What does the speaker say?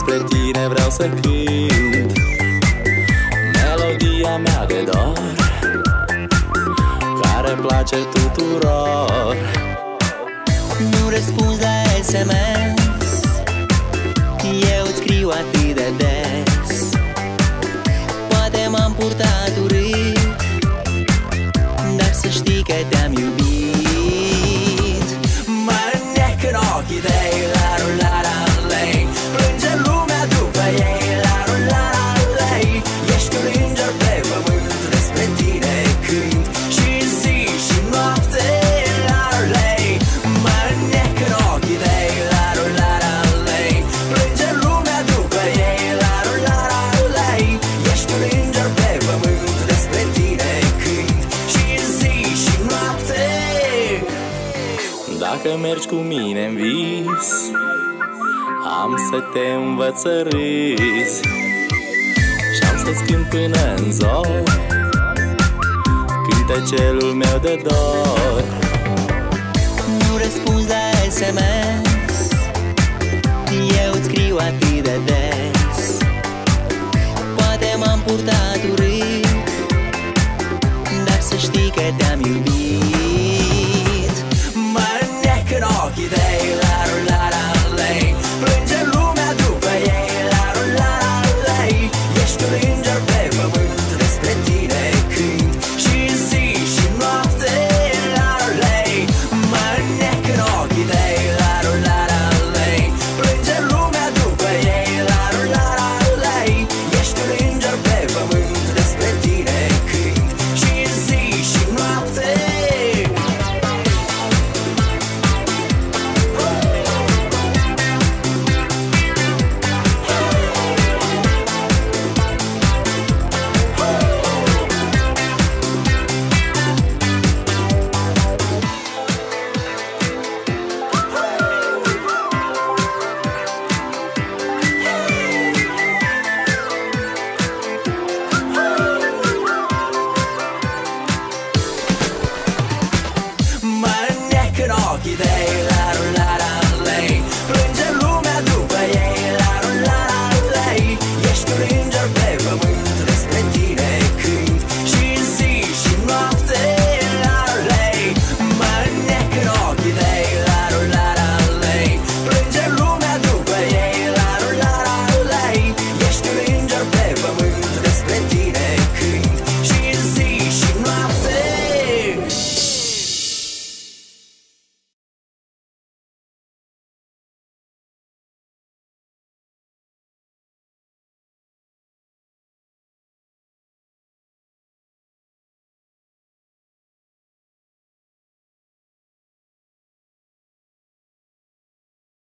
despre tine vreau să cânt melodia mea de dor, care place tuturor. Nu răspunzi la SMS, eu îți scriu atât de des. Poate m-am purtat urât, dar să știi că te-am iubit. Mă înnec în ochii tăi, la rularea lei, plânge lumea după ei, la rularea lei. Ești un înger pe pământ, despre tine cânt și zi și noapte, la lei. Mă înnec în ochii tăi, la rularea lei, plânge lumea după ei, la rularea lei. Ești un înger pe pământ, despre tine cânt și zi și noapte. Dacă mergi cu mine în vis, am să te învăț să râzi și am să-ți cânt până în zor cântecelul meu de dor. Nu răspunzi la SMS, eu îți scriu atât de des. Poate m-am purtat urât, dar să știi că te-am iubit.